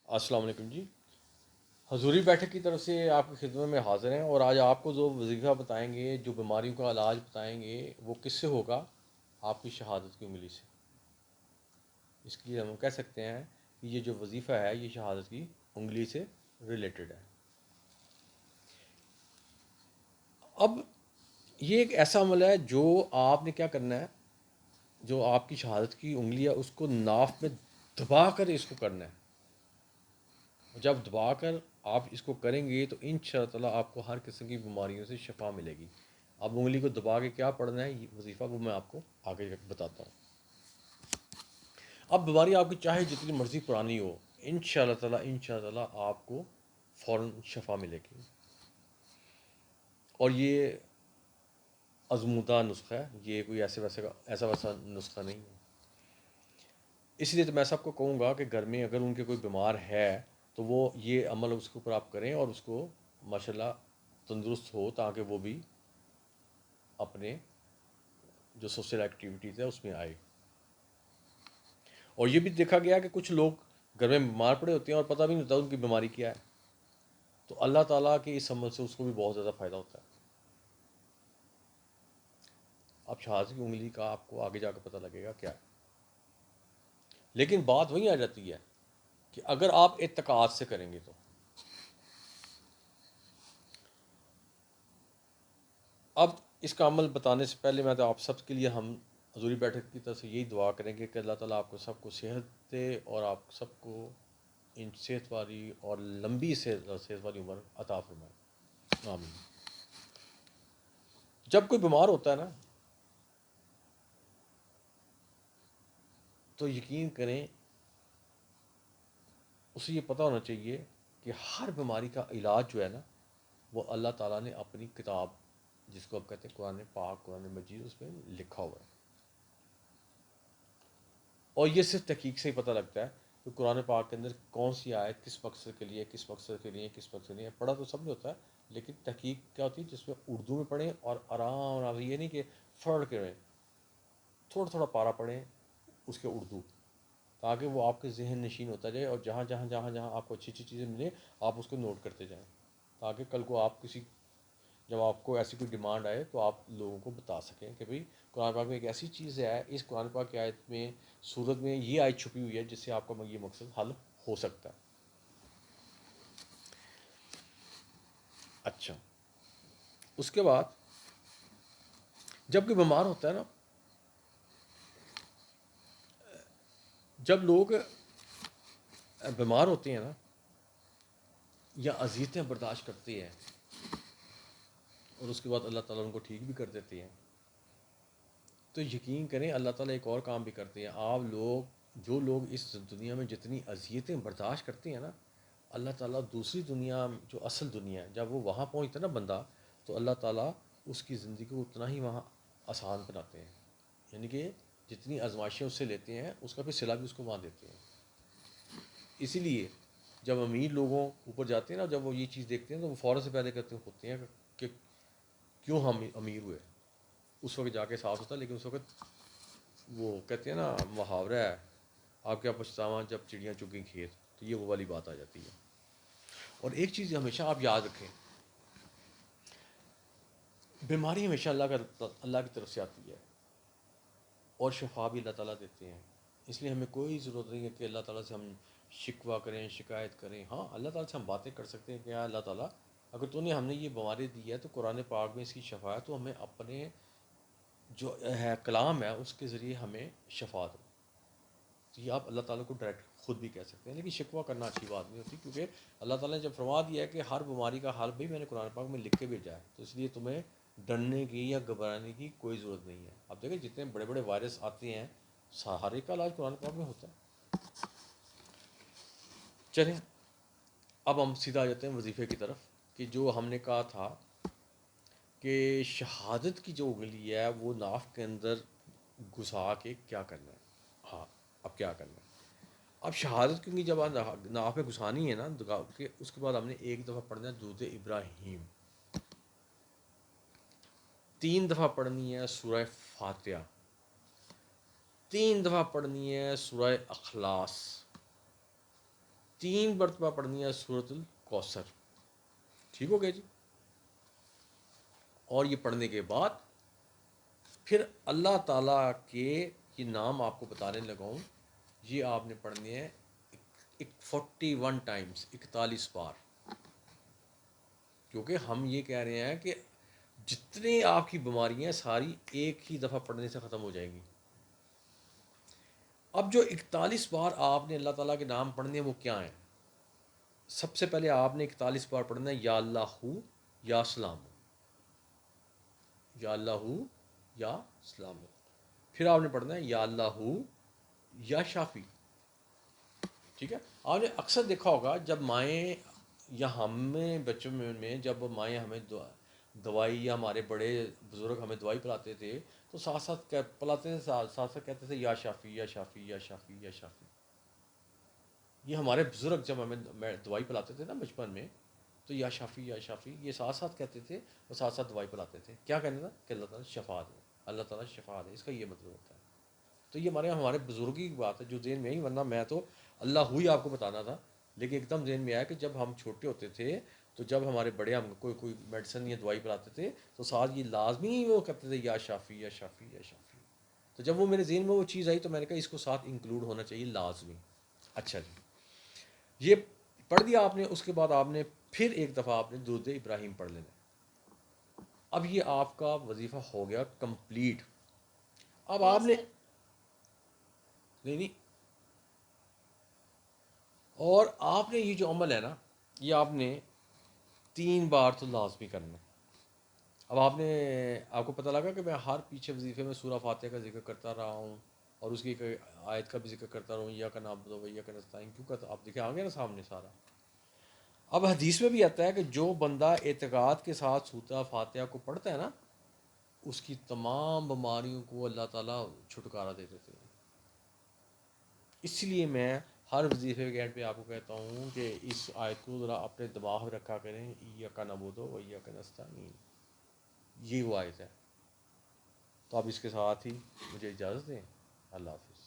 السلام علیکم جی۔ حضوری بیٹھک کی طرف سے آپ کی خدمت میں حاضر ہیں، اور آج آپ کو جو وظیفہ بتائیں گے، جو بیماریوں کا علاج بتائیں گے، وہ کس سے ہوگا؟ آپ کی شہادت کی انگلی سے۔ اس لیے ہم کہہ سکتے ہیں کہ یہ جو وظیفہ ہے یہ شہادت کی انگلی سے ریلیٹڈ ہے۔ اب یہ ایک ایسا عمل ہے جو آپ نے کیا کرنا ہے، جو آپ کی شہادت کی انگلی ہے اس کو ناف میں دبا کر اس کو کرنا ہے۔ جب دبا کر آپ اس کو کریں گے تو ان شاء اللہ تعالیٰ آپ کو ہر قسم کی بیماریوں سے شفا ملے گی۔ اب انگلی کو دبا کے کیا پڑھنا ہے یہ وظیفہ، وہ میں آپ کو آگے بتاتا ہوں۔ اب بیماری آپ کی چاہے جتنی مرضی پرانی ہو، ان شاء اللہ تعالیٰ آپ کو فوراً شفا ملے گی۔ اور یہ آزمودہ نسخہ ہے، یہ کوئی ایسا ویسا نسخہ نہیں ہے۔ اس لیے تو میں سب کو کہوں گا کہ گھر میں اگر ان کے کوئی بیمار ہے تو وہ یہ عمل اس کے اوپر آپ کریں، اور اس کو ماشاءاللہ تندرست ہو، تاکہ وہ بھی اپنے جو سوشل ایکٹیویٹیز ہے اس میں آئے۔ اور یہ بھی دیکھا گیا کہ کچھ لوگ گھر میں بیمار پڑے ہوتے ہیں اور پتہ بھی نہیں ہوتا ان کی بیماری کیا ہے، تو اللہ تعالیٰ کے اس عمل سے اس کو بھی بہت زیادہ فائدہ ہوتا ہے۔ اب شہادت کی انگلی کا آپ کو آگے جا کے پتہ لگے گا کیا ہے، لیکن بات وہیں آ جاتی ہے کہ اگر آپ اعتقاد سے کریں گے تو۔ اب اس کا عمل بتانے سے پہلے میں تو آپ سب کے لیے ہم حضوری بیٹھک کی طرف سے یہی دعا کریں گے کہ اللہ تعالیٰ آپ کو سب کو صحت دے، اور آپ سب کو ان صحت والی اور لمبی صحت والی عمر عطا فرمائے، آمین۔ جب کوئی بیمار ہوتا ہے نا تو یقین کریں اسے یہ پتہ ہونا چاہیے کہ ہر بیماری کا علاج جو ہے نا وہ اللہ تعالیٰ نے اپنی کتاب، جس کو آپ کہتے ہیں قرآن پاک، قرآن مجید، اس میں لکھا ہوا ہے۔ اور یہ صرف تحقیق سے ہی پتہ لگتا ہے کہ قرآن پاک کے اندر کون سی آیت کس مقصد کے لیے، کس مقصد کے لیے، کس مقصد کے لیے۔ پڑھا تو سب نے ہوتا ہے، لیکن تحقیق کیا ہوتی ہے جس میں اردو میں پڑھیں اور آرام آرام، یہ نہیں کہ پڑھ کے رہیں، تھوڑا تھوڑا پارا پڑھیں اس کے اردو، تاکہ وہ آپ کے ذہن نشین ہوتا جائے، اور جہاں آپ کو اچھی اچھی چیزیں ملیں آپ اس کو نوٹ کرتے جائیں، تاکہ کل کو آپ جب آپ کو ایسی کوئی ڈیمانڈ آئے تو آپ لوگوں کو بتا سکیں کہ بھئی قرآن پاک میں ایک ایسی چیز ہے، اس قرآن پاک کی آیت میں، صورت میں یہ آیت چھپی ہوئی ہے جس سے آپ کا یہ مقصد حل ہو سکتا ہے۔ اچھا، اس کے بعد جب کوئی بیمار ہوتا ہے نا، جب لوگ بیمار ہوتے ہیں نا یا اذیتیں برداشت کرتے ہیں اور اس کے بعد اللہ تعالیٰ ان کو ٹھیک بھی کر دیتے ہیں، تو یقین کریں اللہ تعالیٰ ایک اور کام بھی کرتے ہیں۔ آپ لوگ، جو لوگ اس دنیا میں جتنی اذیتیں برداشت کرتے ہیں نا، اللہ تعالیٰ دوسری دنیا، جو اصل دنیا ہے، جب وہ وہاں پہنچتا ہے نا بندہ، تو اللہ تعالیٰ اس کی زندگی کو اتنا ہی وہاں آسان بناتے ہیں، یعنی کہ جتنی آزمائشیں اس سے لیتے ہیں اس کا پھر صلہ بھی اس کو وہاں دیتے ہیں۔ اسی لیے جب امیر لوگوں اوپر جاتے ہیں نا، جب وہ یہ چیز دیکھتے ہیں تو وہ فوراً سے پیدا کرتے ہوتے ہیں کہ کیوں ہم امیر ہوئے۔ اس وقت جا کے صاف ہوتا ہے، لیکن اس وقت وہ کہتے ہیں نا محاورہ ہے، آپ کیا پچھتاواں جب چڑیاں چگیں کھیت، تو یہ وہ والی بات آ جاتی ہے۔ اور ایک چیز ہمیشہ آپ یاد رکھیں، بیماری ہمیشہ اللہ کی طرف سے آتی ہے، اور شفا بھی اللہ تعالیٰ دیتے ہیں۔ اس لیے ہمیں کوئی ضرورت نہیں ہے کہ اللہ تعالیٰ سے ہم شکوہ کریں، شکایت کریں۔ ہاں، اللہ تعالیٰ سے ہم باتیں کر سکتے ہیں کہ یا اللہ تعالیٰ اگر تو نے ہم نے یہ بیماری دی ہے تو قرآن پاک میں اس کی شفا ہے، تو ہمیں اپنے جو ہے کلام ہے اس کے ذریعے ہمیں شفا دو۔ تو یہ آپ اللہ تعالیٰ کو ڈائریکٹ خود بھی کہہ سکتے ہیں، لیکن شکوہ کرنا اچھی بات نہیں ہوتی، کیونکہ اللہ تعالیٰ نے جب فرما دیا ہے کہ ہر بیماری کا حل بھی میں نے قرآن پاک میں لکھ کے بھیجا ہے، تو اس لیے تمہیں ڈرنے کی یا گھبرانے کی کوئی ضرورت نہیں ہے۔ اب دیکھیں جتنے بڑے بڑے وائرس آتے ہیں سارے کا علاج قرآن پاک میں ہوتا ہے۔ چلیں اب ہم سیدھا آ جاتے ہیں وظیفے کی طرف، کہ جو ہم نے کہا تھا کہ شہادت کی جو انگلی ہے وہ ناف کے اندر گھسا کے کیا کرنا ہے۔ ہاں، اب کیا کرنا ہے؟ اب شہادت کیونکہ جب ناف میں گھسانی ہے نا، اس کے بعد ہم نے ایک دفعہ پڑھنا ہے درود ابراہیم، 3 دفعہ پڑھنی ہے سورہ فاتحہ، 3 دفعہ پڑھنی ہے سورہ اخلاص، 3 مرتبہ پڑھنی ہے سورۃ الکوثر. ٹھیک ہو گیا جی. اور یہ پڑھنے کے بعد پھر اللہ تعالیٰ کے یہ نام آپ کو بتانے لگا ہوں. یہ آپ نے پڑھنے ہیں 41 ٹائمز، 41 بار. کیونکہ ہم یہ کہہ رہے ہیں کہ جتنی آپ کی بیماریاں ساری ایک ہی دفعہ پڑھنے سے ختم ہو جائیں گی. اب جو 41 بار آپ نے اللہ تعالیٰ کے نام پڑھنے ہیں وہ کیا ہیں؟ سب سے پہلے آپ نے 41 بار پڑھنا ہے یا اللہ ہو یا سلام، یا اللہ ہو یا سلام. پھر آپ نے پڑھنا ہے یا اللہ ہو یا شافی. ٹھیک ہے. آپ نے اکثر دیکھا ہوگا جب مائیں یا ہمیں بچوں میں جب مائیں ہمیں دوائی یا ہمارے بڑے بزرگ ہمیں دوائی پلاتے تھے تو ساتھ ساتھ پلاتے تھے، ساتھ ساتھ کہتے تھے یا شافی یا شافی یا شافی یا شافی. یہ ہمارے بزرگ جب ہمیں دوائی پلاتے تھے نا بچپن میں تو یا شافی یا شافی یہ ساتھ ساتھ کہتے تھے اور ساتھ ساتھ دوائی پلاتے تھے. کیا کہنا تھا کہ اللہ تعالیٰ شفا دے، اللہ تعالیٰ شفا دے. اس کا یہ مطلب ہوتا ہے. تو یہ ہمارے بزرگی کی بات ہے جو ذہن میں آئی، ورنہ میں تو اللہ ہوئی آپ کو بتانا تھا. لیکن ایک دم ذہن میں آیا کہ جب ہم چھوٹے ہوتے تھے تو جب ہمارے بڑے ہم کوئی میڈیسن یا دوائی پلاتے تھے تو ساتھ یہ لازمی وہ کہتے تھے یا شافی یا شافی یا شافی. تو جب وہ میرے ذہن میں وہ چیز آئی تو میں نے کہا اس کو ساتھ انکلوڈ ہونا چاہیے لازمی. اچھا جی، یہ پڑھ دیا آپ نے. اس کے بعد آپ نے پھر ایک دفعہ آپ نے درود ابراہیم پڑھ لینا. اب یہ آپ کا وظیفہ ہو گیا کمپلیٹ. اب آپ نے نہیں اور آپ نے یہ جو عمل ہے نا یہ آپ نے 3 بار تو لازمی کرنا. اب آپ کو پتہ لگا کہ میں ہر پیچھے وظیفے میں سورہ فاتحہ کا ذکر کرتا رہا ہوں اور اس کی ایک آیت کا بھی ذکر کرتا رہا ہوں، یا کا نعبد و یا کا نستعین. کیوں کرتا آپ دیکھیں آ گیا نا سامنے سارا. اب حدیث میں بھی آتا ہے کہ جو بندہ اعتقاد کے ساتھ سورہ فاتحہ کو پڑھتا ہے نا اس کی تمام بیماریوں کو اللہ تعالیٰ چھٹکارا دے دیتے ہیں. اس لیے میں ہر وظیفے کے اینڈ پہ آپ کو کہتا ہوں کہ اس آیت کو ذرا اپنے دماغ میں رکھا کریں، ایاک نعبد و ایاک نستعین. یہ وہ آیت ہے. تو آپ اس کے ساتھ ہی مجھے اجازت دیں. اللہ حافظ.